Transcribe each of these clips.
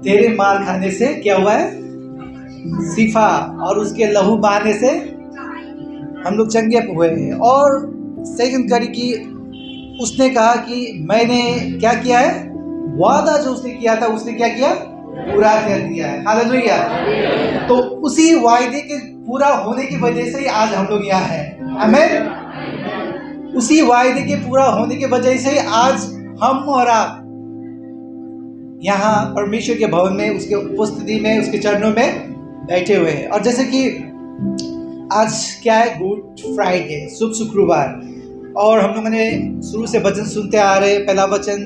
तेरे मार खाने से क्या हुआ है, शिफा, और उसके लहू बहाने से हम लोग चंगे हुए हैं। और सेकंड कड़ी की उसने कहा कि मैंने क्या किया है, वादा जो उसने किया था उसने क्या किया, पूरा कर दिया है। हालेलुया। तो उसी वायदे के पूरा होने की वजह से ही आज हम लोग यहाँ हैं। आमीन। उसी वायदे के पूरा होने की वजह से ही आज हम और आप यहाँ परमेश्वर के भवन में, उसके उपस्थिति में, उसके चरणों में बैठे हुए हैं। और जैसे कि आज क्या है, गुड फ्राइडे, शुभ शुक्रवार, और हम लोगों ने शुरू से वचन सुनते आ रहे। पहला वचन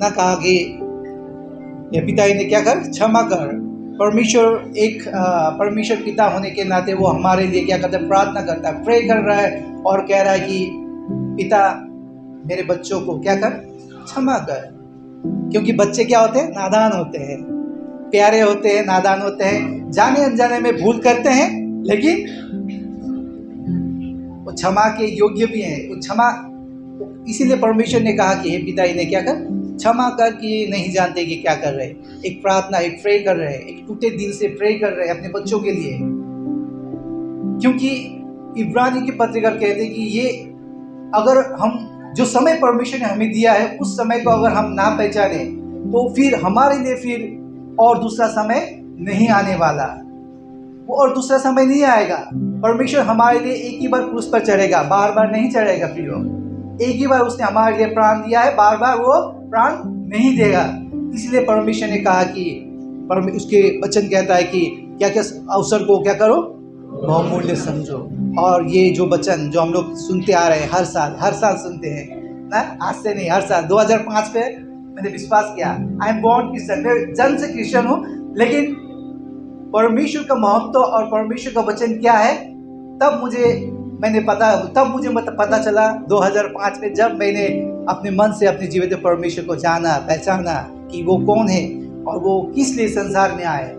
ना कहा कि ये पिता ने क्या कर, क्षमा कर। परमेश्वर एक परमेश्वर पिता होने के नाते वो हमारे लिए क्या करता है, प्रार्थना करता है, प्रे कर रहा है और कह रहा है कि पिता मेरे बच्चों को क्या कर, क्षमा कर। क्योंकि बच्चे क्या होते हैं, नादान होते हैं, प्यारे होते हैं, नादान होते हैं, जाने अनजाने में भूल करते हैं, लेकिन वो क्षमा के योग्य भी हैं। वो क्षमा, इसीलिए परमेश्वर ने कहा कि हे पिता इन्हें क्या कर, क्षमा कर कि नहीं जानते कि क्या कर रहे हैं। एक प्रार्थना, एक प्रे कर रहे हैं, एक टूटे दिल से प्रे कर रहे हैं अपने बच्चों के लिए। क्योंकि इब्रानी की पत्रिका कहते हैं कि ये अगर हम जो समय परमेश्वर ने हमें दिया है उस समय को अगर हम ना पहचाने तो फिर हमारे लिए फिर और दूसरा समय नहीं आने वाला, वो और दूसरा समय नहीं आएगा। परमेश्वर हमारे लिए एक ही बार क्रूस पर चढ़ेगा, बार बार नहीं चढ़ेगा। फिर एक ही बार उसने हमारे लिए प्राण दिया है, बार बार वो प्राण नहीं देगा। इसलिए परमेश्वर ने कहा कि उसके वचन कहता है कि क्या क्या अवसर को क्या करो, बहुमूल्य समझो। और ये जो वचन जो हम लोग सुनते आ रहे हैं, हर साल सुनते हैं ना, आज से नहीं, हर साल 2005 पे मैंने विश्वास किया, आई एम बॉर्न क्रिश्चियन, मैं जन्म से क्रिश्चियन हूँ, लेकिन परमेश्वर का महत्व और परमेश्वर का वचन क्या है तब मुझे पता चला 2005 में, जब मैंने अपने मन से, अपने जीवन में परमेश्वर को जाना, पहचाना कि वो कौन है और वो किस लिए संसार में आए,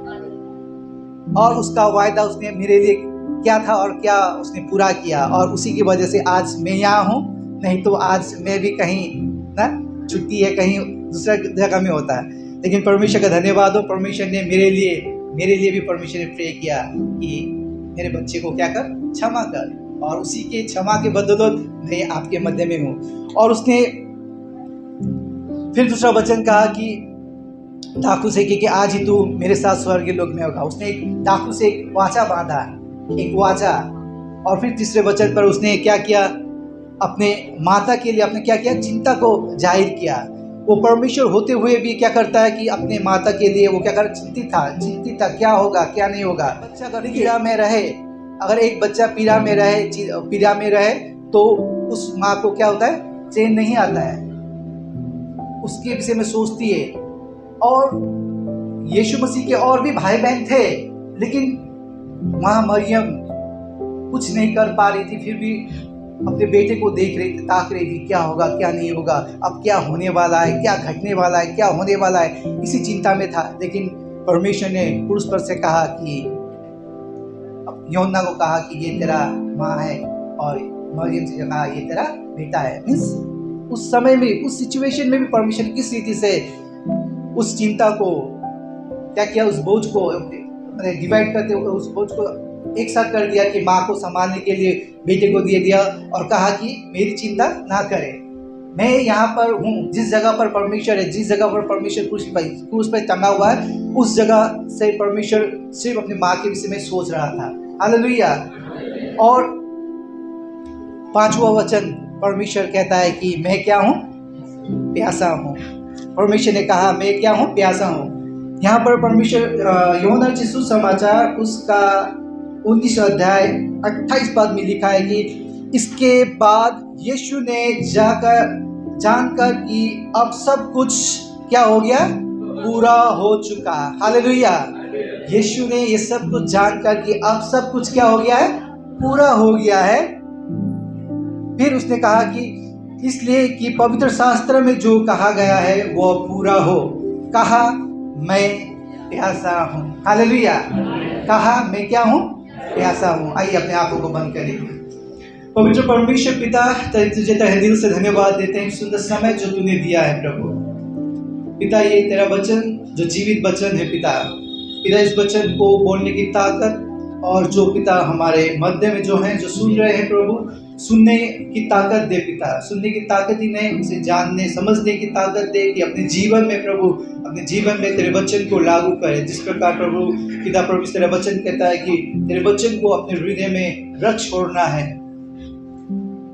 और उसका वायदा उसने मेरे लिए क्या था और क्या उसने पूरा किया। और उसी की वजह से आज मैं यहाँ हूँ, नहीं तो आज मैं भी कहीं ना छुट्टी है, कहीं दूसरा जगह में होता है। लेकिन परमेश्वर का धन्यवाद हो, परमेश्वर ने मेरे लिए भी परमेश्वर ने प्रे किया कि मेरे बच्चे को क्या कर, क्षमा कर। और उसी के क्षमा के बदौलत मैं आपके मध्य में हूँ। और उसने फिर दूसरा वचन कहा कि डाकू से कि आज ही तू मेरे साथ स्वर्ग के लोक में होगा। उसने एक डाकू से एक वाचा बांधा, एक वाचा। और फिर तीसरे वचन पर उसने क्या किया, अपने माता के लिए अपने क्या किया, चिंता को जाहिर किया। वो परमेश्वर होते हुए भी क्या करता है कि अपने माता के लिए वो क्या कर, चिंतित था क्या होगा क्या नहीं होगा। बच्चा अगर पीड़ा में रहे, अगर एक बच्चा पीड़ा में रहे तो उस माँ को क्या होता है, चैन नहीं आता है, उसके विषय में सोचती है। और यीशु मसीह के और भी भाई बहन थे, लेकिन माँ मरियम कुछ नहीं कर पा रही थी, फिर भी अपने बेटे को देख रही थी, ताक रही थी, क्या होगा क्या नहीं होगा, अब क्या होने वाला है, क्या घटने वाला है, क्या होने वाला है, इसी चिंता में था। लेकिन परमेश्वर ने पुरुष पर से कहा कि यूहन्ना को कहा कि ये तेरा माँ है, और मरियम से कहा ये तेरा बेटा है। मीन्स उस समय में, उस सिचुएशन में भी परमेश्वर ने किस रीति से उस चिंता को क्या किया, उस बोझ को डिवाइड करते हुए उस बोझ को एक साथ कर दिया कि माँ को संभालने के लिए बेटे को दे दिया, और कहा कि मेरी चिंता ना करे, मैं यहाँ पर हूँ। जिस जगह पर परमेश्वर है, जिस जगह पर परमेश्वर क्रूस पर टंगा हुआ है, उस जगह से परमेश्वर सिर्फ अपनी माँ के विषय में सोच रहा था। हालेलुया। और पांचवा वचन परमेश्वर कहता है कि मैं क्या हूँ, प्यासा हूँ। परमेश्वर ने कहा मैं क्या हूँ, प्यासा हूँ। यहाँ पर परमेश्वर यूहन्ना रचित सुसमाचार उसका 19 अध्याय 28 पद में लिखा है कि इसके बाद यीशु ने जानकर कि अब सब कुछ क्या हो गया, पूरा हो चुका। हालेलुया। यीशु ने ये सब कुछ जानकर कि अब सब कुछ क्या हो गया है, पूरा हो गया है। फिर उसने कहा कि इसलिए कि पवित्र शास्त्र में जो कहा गया है वो पूरा हो। कहा मैं प्यासा हूँ। हालेलुया। कहा मैं क्या हूँ, प्यासा हूँ। आइए अपने आंखों को बंद करेंगे। पवित्र परमेश्वर पिता, तुझे तहे दिल से धन्यवाद देते हैं सुंदर समय जो तूने दिया है प्रभु। पिता ये तेरा वचन जो जीवित वचन है पिता, इस वचन को बोलने की ताकत, और जो पिता हमारे मध्य में जो हैं, जो सुन रहे हैं प्रभु, सुनने की ताकत दे पिता, सुनने की ताकत ही नहीं, उसे जानने समझने की ताकत दे कि अपने जीवन में प्रभु, अपने जीवन में तेरे वचन को लागू करे। जिस प्रकार प्रभु पिता प्रभु तेरा वचन कहता है कि तेरे वचन को अपने हृदय में रख छोड़ना है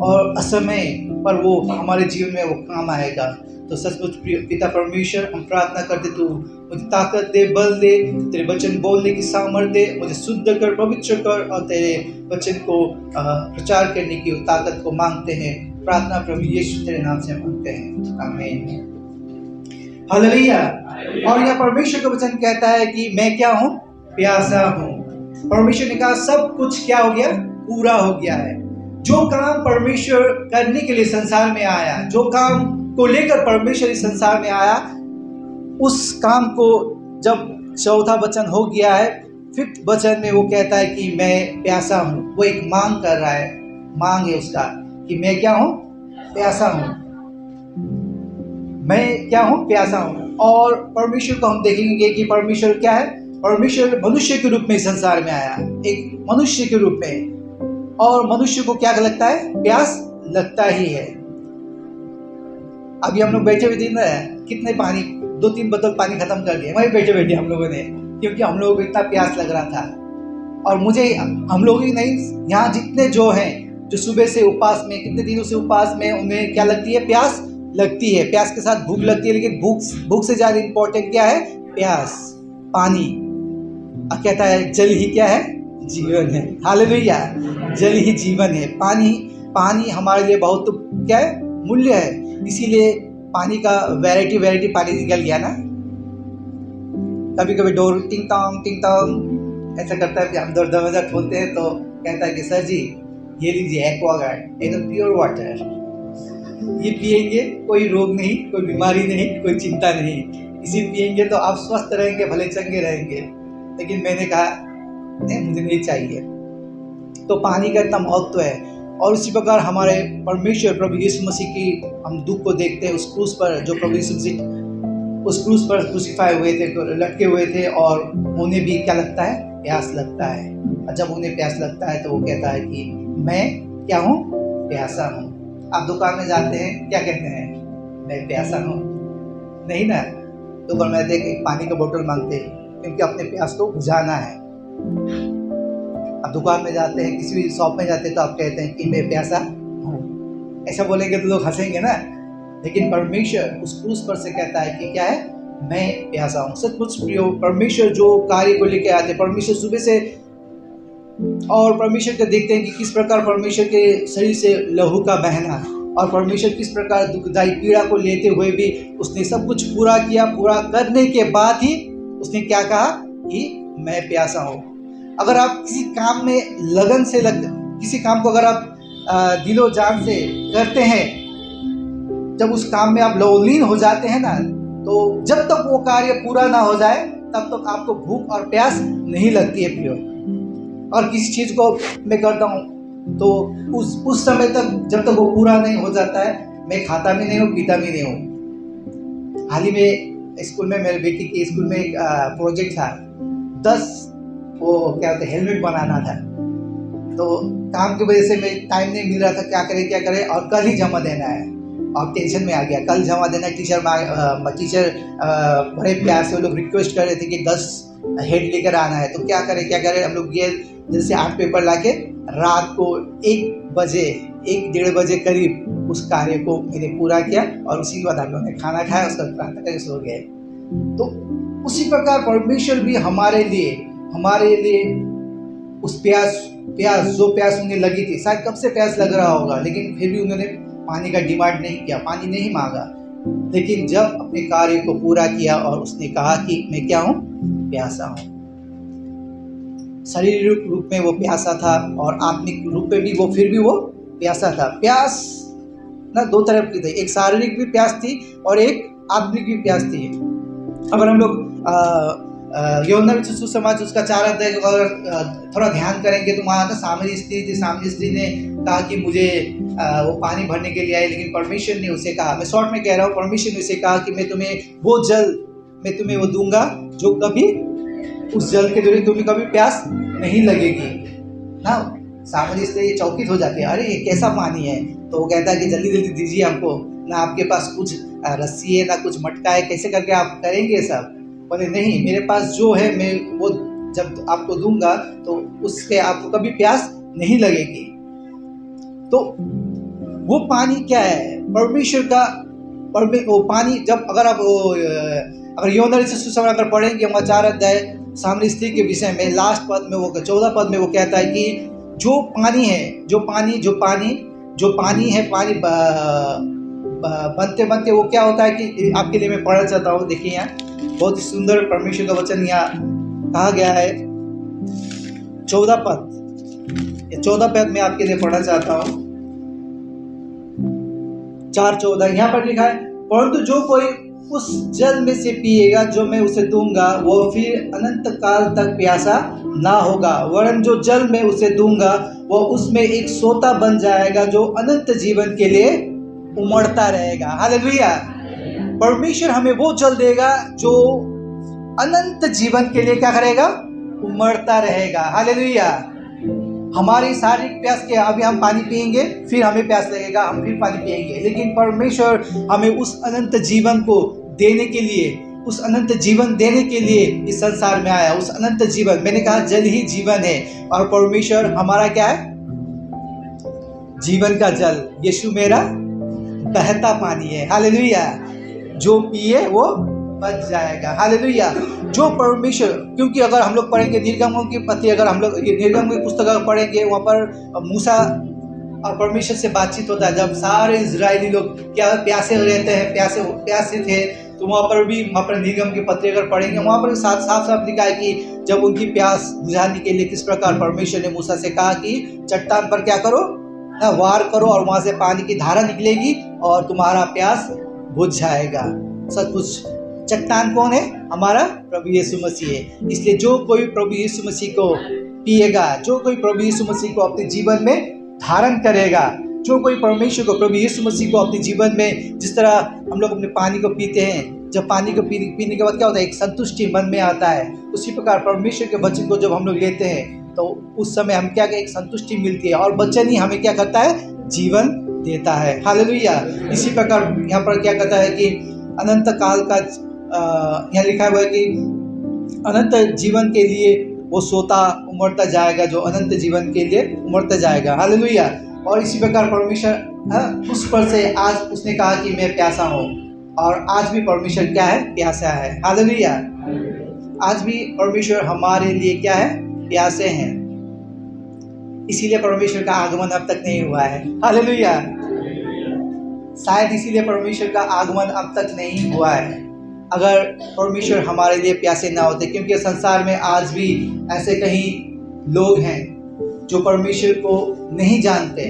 और असमय पर वो हमारे जीवन में वो काम आएगा। तो सचमुच पिता परमेश्वर, हम प्रार्थना करते तू मुझे ताकत दे, बल दे, तेरे वचन बोलने की सामर्थ्य दे, मुझे शुद्ध कर, पवित्र कर, और तेरे वचन को प्रचार करने की ताकत को मांगते हैं। प्रार्थना प्रभु यीशु तेरे नाम से मांगते हैं, आमीन, हालेलुया। और यह परमेश्वर का वचन कहता है कि मैं क्या हूँ? प्यासा हूँ। परमेश्वर ने कहा सब कुछ क्या हो गया? पूरा हो गया है। जो काम परमेश्वर करने के लिए संसार में आया, जो काम को लेकर परमेश्वर इस संसार में आया, उस काम को जब चौथा वचन हो गया है, फिफ्थ वचन में वो कहता है कि मैं प्यासा हूँ। वो एक मांग कर रहा है, मांग है उसका कि मैं क्या हूँ? प्यासा हूँ। मैं क्या हूँ? प्यासा हूँ। और परमेश्वर को हम देखेंगे कि परमेश्वर क्या है? परमेश्वर मनुष्य के रूप में संसार में आया, एक मनुष्य के रूप में, और मनुष्य को क्या लगता है? प्यास लगता ही है। अभी हम लोग बैठे हुए थे ना, कितने पानी, 2-3 बोतल पानी खत्म कर दिए वहीं बैठे बैठे हम लोगों ने, क्योंकि हम लोगों को इतना प्यास लग रहा था। और मुझे, हम लोग ही नहीं, यहाँ जितने जो हैं, जो सुबह से उपवास में, कितने दिनों से उपवास में, उन्हें क्या लगती है? प्यास लगती है। प्यास के साथ भूख लगती है, लेकिन भूख से ज़्यादा इम्पोर्टेंट क्या है? प्यास, पानी। अब कहता है जल ही क्या है? जीवन है। हालेलुया, जल ही जीवन है। पानी हमारे लिए बहुत क्या है? मूल्य है। इसीलिए पानी का वैरायटी पानी निकल गया ना। कभी कभी डोर टिंग टोंग ऐसा करता है, हम दरवाजा खोलते हैं तो कहता है कि सर जी ये लीजिए एक्वागार्ड, एकदम प्योर वाटर, ये पिएंगे कोई रोग नहीं, कोई बीमारी नहीं, कोई चिंता नहीं, इसी पिएंगे तो आप स्वस्थ रहेंगे, भले चंगे रहेंगे। लेकिन मैंने कहा नहीं, मुझे नहीं चाहिए। तो पानी का इतना महत्व है। और उसी प्रकार हमारे परमेश्वर प्रभु यीशु मसीह की हम दुख को देखते हैं, उस क्रूस पर, जो प्रभु यीशु मसीह उस क्रूस पर क्रूसिफाई हुए थे, लटके हुए थे, और उन्हें भी क्या लगता है? प्यास लगता है। और जब उन्हें प्यास लगता है तो वो कहता है कि मैं क्या हूँ? प्यासा हूँ। आप दुकान में जाते हैं, क्या कहते हैं? मैं प्यासा हूँ, नहीं ना? दुकान में देख एक पानी का बोतल मांगते हैं, क्योंकि अपने प्यास को बुझाना है। आप दुकान में जाते हैं, किसी भी शॉप में जाते हैं, तो आप कहते हैं कि मैं प्यासा हूँ। ऐसा बोलेंगे तो लोग हंसेंगे ना। लेकिन परमेश्वर उस क्रूस पर से कहता है कि क्या है? मैं प्यासा हूँ। सचमुच प्रियो, परमेश्वर जो कार्य को लेकर आते, परमेश्वर सुबह से, और परमेश्वर को देखते हैं कि किस प्रकार परमेश्वर के शरीर से लहू का बहना, और परमेश्वर किस प्रकार दुखदायी पीड़ा को लेते हुए भी उसने सब कुछ पूरा किया। पूरा करने के बाद ही उसने क्या कहा? कि मैं प्यासा हूँ। अगर आप किसी काम में लगन से किसी काम को अगर आप दिलो जान से करते हैं, जब उस काम में आप लवलीन हो जाते हैं ना, तो जब तक वो कार्य पूरा ना हो जाए तब तक आपको भूख और प्यास नहीं लगती है प्रियो। और किसी चीज़ को मैं करता हूँ तो उस समय तक, जब तक वो पूरा नहीं हो जाता है, मैं खाता भी नहीं हूँ, पीता भी नहीं हूँ। हाल ही में स्कूल में, मेरे बेटी के स्कूल में एक प्रोजेक्ट था, 10 वो क्या होता है, हेलमेट बनाना था। तो काम की वजह से मैं टाइम नहीं मिल रहा था, क्या करें, और कल ही जमा देना है। और टेंशन में आ गया, कल जमा देना। टीचर बड़े प्यार से वो लोग रिक्वेस्ट कर रहे थे कि 10 हेड लेकर आना है। तो क्या करें, हम लोग गए, जैसे 8 पेपर लाके रात को 1-1:30 बजे करीब उस कार्य को मैंने पूरा किया, और उसी के बाद हम लोगों ने खाना खाया, उसका प्रार्थना करके सो गए। तो उसी प्रकार परमेश्वर भी हमारे लिए उस प्यास जो प्यास उन्हें लगी थी, शायद कब से प्यास लग रहा होगा, लेकिन फिर भी उन्होंने पानी का डिमांड नहीं किया, पानी नहीं मांगा। लेकिन जब अपने कार्य को पूरा किया और उसने कहा कि मैं क्या हूँ? प्यासा हूँ। शारीरिक रूप में वो प्यासा था, और आत्मिक रूप में भी वो फिर भी वो प्यासा था। प्यास ना 2 तरफ की थी, एक शारीरिक भी प्यास थी और एक आत्मिक भी प्यास थी। अगर हम लोग यूहन्ना में सुसमाचार उसका 4 अध्याय अगर थोड़ा ध्यान करेंगे तो वहाँ ना सामरी स्त्री थी। सामरी स्त्री ने कहा कि मुझे वो पानी भरने के लिए आई, लेकिन परमेश्वर ने उसे कहा, मैं शॉर्ट में कह रहा हूँ, परमेश्वर ने उसे कहा कि मैं तुम्हें वो दूंगा जो कभी उस जल के द्वारा तुम्हें कभी प्यास नहीं लगेगी ना। सामरी स्त्री चौकित हो जाती है, अरे ये कैसा पानी है। तो वो कहता है कि जल्दी जल्दी दीजिए हमको, ना आपके पास कुछ रस्सी है ना कुछ मटका है, कैसे करके आप करेंगे सब। बोले नहीं, मेरे पास जो है मैं वो जब आपको दूंगा तो उससे आपको कभी प्यास नहीं लगेगी। तो वो पानी क्या है? परमेश्वर का वो पानी। जब अगर यूहन्ना रचित सुसमाचार अगर पढ़ेंगे वहाँ 4 अध्याय सामरी स्त्री के विषय में लास्ट पद में वो 14 पद में वो कहता है कि जो पानी है पानी बनते बनते वो क्या होता है कि आपके लिए मैं पढ़ना चाहता हूँ। देखिए यहाँ बहुत ही सुंदर परमेश्वर का वचन यहाँ कहा गया है। 14 पद में आपके लिए पढ़ना चाहता हूँ। 4:14 यहाँ पर लिखा है, परंतु जो कोई उस जल में से पिएगा जो मैं उसे दूंगा वो फिर अनंत काल तक प्यासा ना होगा, वरन जो जल मैं उसे दूंगा वो उसमें एक सोता बन जाएगा जो अनंत जीवन के लिए उमड़ता रहेगा। हालेलुया। परमेश्वर हमें वो जल देगा जो अनंत जीवन के लिए क्या करेगा? उमड़ता रहेगा। हालेलुया। हमारी शारीरिक प्यास के अभी हम पानी पिएंगे, फिर हमें प्यास लगेगा, हम फिर पानी पिएंगे, लेकिन परमेश्वर हमें उस अनंत जीवन को देने के लिए, उस अनंत जीवन देने के लिए इस संसार में आया। उस अनंत जीवन, मैंने कहा जल ही जीवन है, और परमेश्वर हमारा क्या है? जीवन का जल। यीशु मेरा बहता पानी है। हालेलुया। जो पिए वो बच जाएगा। हालेलुया। जो परमेश्वर, क्योंकि अगर हम लोग पढ़ेंगे निर्गमों की पत्री, अगर हम लोग निर्गम की पुस्तक अगर पढ़ेंगे, वहाँ पर मूसा और परमेश्वर से बातचीत होता है। जब सारे इजरायली लोग क्या प्यासे रहते हैं, प्यासे थे, तो वहाँ पर निर्गम की पत्री अगर पढ़ेंगे, वहाँ पर साफ साफ लिखा है कि जब उनकी प्यास बुझाने के लिए किस प्रकार परमेश्वर ने मूसा से कहा कि चट्टान पर क्या करो ना, वार करो, और वहाँ से पानी की धारा निकलेगी और तुम्हारा प्यास बुझ जाएगा। सचमुच चट्टान कौन है? हमारा प्रभु यीशु मसीह है। इसलिए जो कोई प्रभु यीशु मसीह को पिएगा, जो कोई प्रभु यीशु मसीह को अपने जीवन में धारण करेगा, जो कोई परमेश्वर को, प्रभु यीशु मसीह को अपने जीवन में, जिस तरह हम लोग अपने पानी को पीते हैं, जब पानी को पीने के बाद क्या होता है? एक संतुष्टि मन में आता है। उसी प्रकार परमेश्वर के वचन को जब हम लोग लेते हैं तो उस समय हम क्या, एक संतुष्टि मिलती है, और वचन ही हमें क्या करता है? जीवन देता है। हालेलुया। इसी प्रकार यहाँ पर क्या कहता है कि अनंत काल का, यहाँ लिखा हुआ है कि अनंत जीवन के लिए वो सोता उमड़ता जाएगा, जो अनंत जीवन के लिए उमड़ता जाएगा। हालेलुया। और इसी प्रकार परमेश्वर उस पर से आज उसने कहा कि मैं प्यासा हूँ, और आज भी परमेश्वर क्या है? प्यासा है। हालेलुया। आज भी परमेश्वर हमारे लिए क्या है? प्यासे हैं। इसीलिए परमेश्वर का आगमन अब तक नहीं हुआ है। हालेलुया। शायद इसीलिए परमेश्वर का आगमन अब तक नहीं हुआ है, अगर परमेश्वर हमारे लिए प्यासे ना होते। क्योंकि संसार में आज भी ऐसे कहीं लोग हैं जो परमेश्वर को नहीं जानते,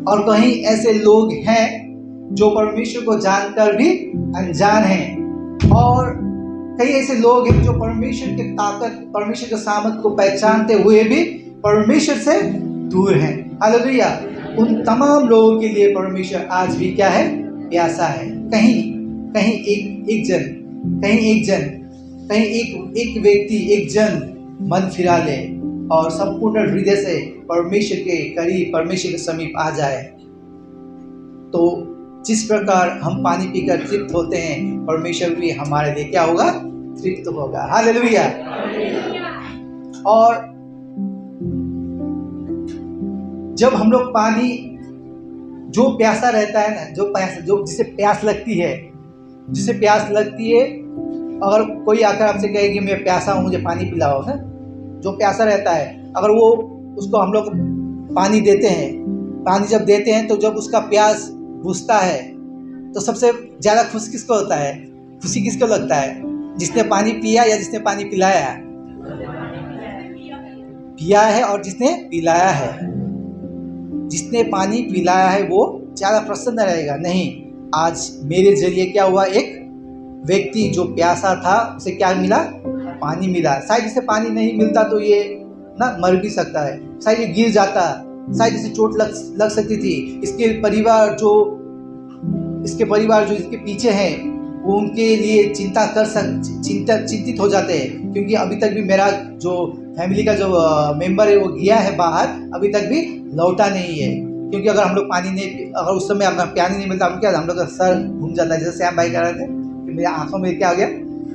और कहीं ऐसे लोग हैं जो परमेश्वर को जानकर भी अनजान हैं, और कई ऐसे लोग हैं जो परमेश्वर की ताकत, परमेश्वर के सामर्थ को पहचानते हुए भी परमेश्वर से दूर हैं। हालेलुया। उन तमाम लोगों के लिए परमेश्वर आज भी क्या है? प्यासा है। कहीं एक व्यक्ति, एक जन मन फिरा ले और संपूर्ण हृदय से परमेश्वर के करीब, परमेश्वर के समीप आ जाए, तो जिस प्रकार हम पानी पीकर तृप्त होते हैं, परमेश्वर भी हमारे लिए क्या होगा? तृप्त होगा। हालेलुया। और जब हम लोग पानी, जो प्यासा रहता है ना, जो जिसे प्यास लगती है, अगर कोई आकर आपसे कहे कि मैं प्यासा हूँ, मुझे पानी पिलाओ ना, जो प्यासा रहता है, अगर वो उसको हम लोग पानी देते हैं, पानी जब देते हैं तो जब उसका प्यास बुझता है तो सबसे ज़्यादा खुशी किसको होता है? खुशी किसको लगता है? जिसने पानी पिया या जिसने पानी पिलाया? पिया है और जिसने पिलाया है। जिसने पानी पिलाया है वो ज़्यादा प्रसन्न रहेगा। नहीं, आज मेरे जरिए क्या हुआ? एक व्यक्ति जो प्यासा था उसे क्या मिला? पानी मिला, शायद इसे पानी नहीं मिलता तो ये ना मर भी सकता है, शायद ये गिर जाता, शायद इसे चोट लग सकती थी। इसके परिवार जो इसके पीछे हैं वो उनके लिए चिंतित हो जाते हैं, क्योंकि अभी तक भी मेरा जो फैमिली का जो मेंबर है वो गया है बाहर, अभी तक भी लौटा नहीं है। क्योंकि अगर हम लोग अगर उस समय अपना पानी नहीं मिलता, हम लोग का सर घूम जाता है। जैसे श्याम भाई कह रहे थे कि मेरे आंखों में क्या हो गया,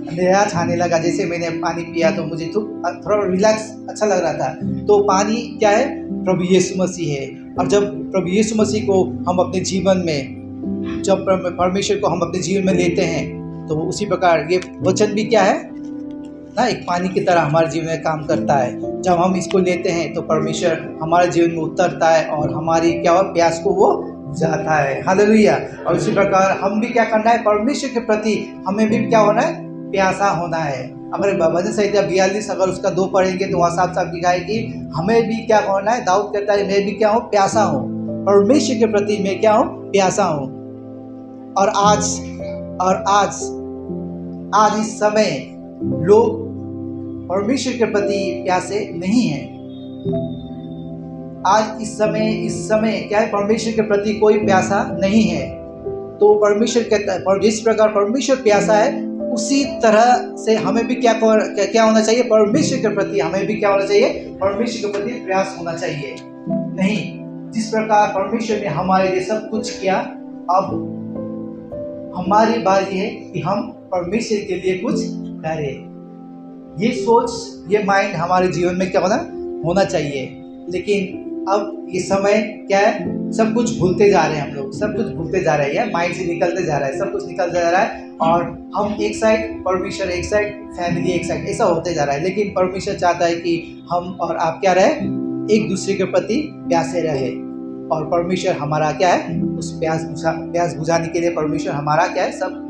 अंधेरा छाने लगा। जैसे मैंने पानी पिया तो मुझे तो थोड़ा रिलैक्स अच्छा लग रहा था। तो पानी क्या है? प्रभु यीशु मसीह है। और जब प्रभु यीशु मसीह को हम अपने जीवन में, जब परमेश्वर को हम अपने जीवन में लेते हैं, तो उसी प्रकार ये वचन भी क्या है ना, एक पानी की तरह हमारे जीवन में काम करता है। जब हम इसको लेते हैं तो परमेश्वर हमारे जीवन में उतरता है और हमारी क्या हुआ, प्यास को वो बुझाता है। हालेलुया। और उसी प्रकार हम भी क्या करना है, परमेश्वर के प्रति हमें भी क्या होना है, प्यासा होना है। अगर भजन संहिता 42 अगर उसका 2 पढ़ेंगे तो वहाँ साफ साफ लिखा है कि हमें भी क्या होना है। दाऊद कहता है मैं भी क्या हूँ, प्यासा हूँ, परमेश्वर के प्रति मैं क्या हूँ, प्यासा हूँ। और आज इस समय लोग परमेश्वर के प्रति प्यासे नहीं हैं। आज इस समय क्या है, परमेश्वर के प्रति कोई प्यासा नहीं है। तो परमेश्वर कहता है, जिस प्रकार परमेश्वर प्यासा है उसी तरह से हमें भी क्या होना चाहिए, परमेश्वर के प्रति हमें भी क्या होना चाहिए, परमेश्वर के प्रति प्रयास होना चाहिए। नहीं, जिस प्रकार परमेश्वर ने हमारे लिए सब कुछ किया, अब हमारी बारी है कि हम परमेश्वर के लिए कुछ करें। ये सोच, ये माइंड हमारे जीवन में क्या होना चाहिए। लेकिन अब ये समय क्या है, सब कुछ भूलते जा रहे हैं, हम लोग सब कुछ भूलते जा रहे हैं, माइंड से निकलते जा रहा है, सब कुछ निकलते जा रहा है। और हम एक साइड परमेश्वर, एक साइड फैमिली, एक साइड, ऐसा होते जा रहा है। लेकिन परमेश्वर चाहता है कि हम और आप क्या रहे, एक दूसरे के प्रति प्यासे रहे। और परमेश्वर हमारा क्या है, उस प्यास बुझाने के लिए परमेश्वर हमारा क्या है, सब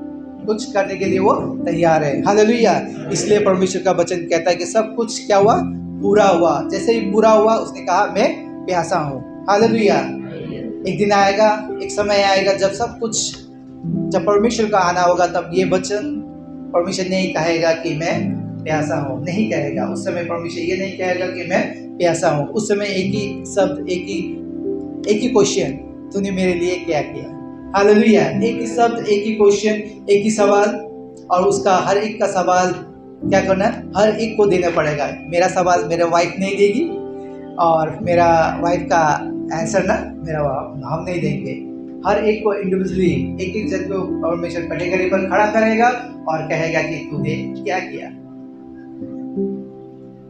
कुछ करने के लिए वो तैयार है। हालेलुया। इसलिए परमेश्वर का वचन कहता है कि सब कुछ क्या हुआ, पूरा हुआ। जैसे ही पूरा हुआ उसने कहा मैं प्यासा हूँ। हालेलुया। एक दिन आएगा, एक समय आएगा जब परमेश्वर का आना होगा, तब ये वचन परमेश्वर नहीं कहेगा कि मैं प्यासा हूँ, नहीं कहेगा। उस समय परमेश्वर ये नहीं कहेगा कि मैं प्यासा हूँ। उस समय एक ही शब्द, एक ही क्वेश्चन, तूने मेरे लिए क्या किया। हालेलुया। एक ही शब्द, एक ही क्वेश्चन, एक ही सवाल, और उसका हर एक का सवाल क्या करना है, हर एक को देना पड़ेगा। मेरा सवाल मेरा वाइफ नहीं देगी, और मेरा वाइफ का आंसर ना मेरा हम नहीं देंगे। हर एक को इंडिविजुअली, एक जन को परमेश्वर कैटेगरी पर खड़ा करेगा और कहेगा कि तूने क्या किया।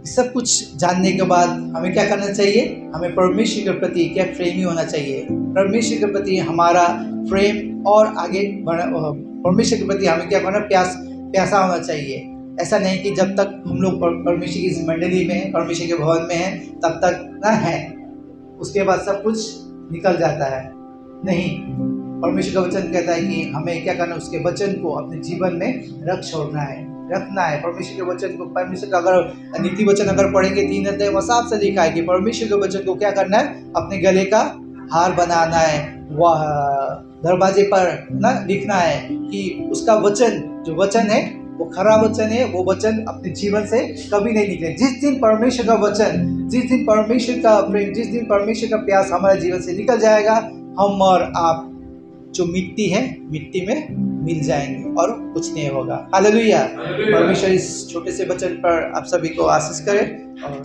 सब कुछ जानने के बाद हमें क्या करना चाहिए, हमें परमेश्वर के प्रति क्या प्रेमी होना चाहिए। परमेश्वर के प्रति हमारा प्रेम और आगे परमेश्वर के प्रति हमें क्या करना, प्यासा होना चाहिए। ऐसा नहीं कि जब तक हम लोग परमेश्वर की मंडली में, परमेश्वर के भवन में हैं, तब तक ना है, उसके बाद सब कुछ निकल जाता है। नहीं, परमेश्वर का वचन कहता है कि हमें क्या करना, उसके वचन को अपने जीवन में रखना है। परमेश्वर के वचन को, परमेश्वर का अगर नीति वचन अगर पढ़ेंगे 3 अध्याय में साफ से लिखा है कि परमेश्वर के वचन को क्या करना है, अपने गले का हार बनाना है, वह दरवाजे पर ना लिखना है कि उसका वचन, जो वचन है वो खरा वचन है, वो वचन अपने जीवन से कभी नहीं निकले। जिस दिन परमेश्वर का वचन, जिस दिन परमेश्वर का प्रेम, जिस दिन परमेश्वर का प्यास हमारे जीवन से निकल जाएगा, हम और आप जो मिट्टी है, मिट्टी में मिल जाएंगे और कुछ नहीं होगा। हालेलुया। परमेश्वर इस छोटे से वचन पर आप सभी को आशीष करे। और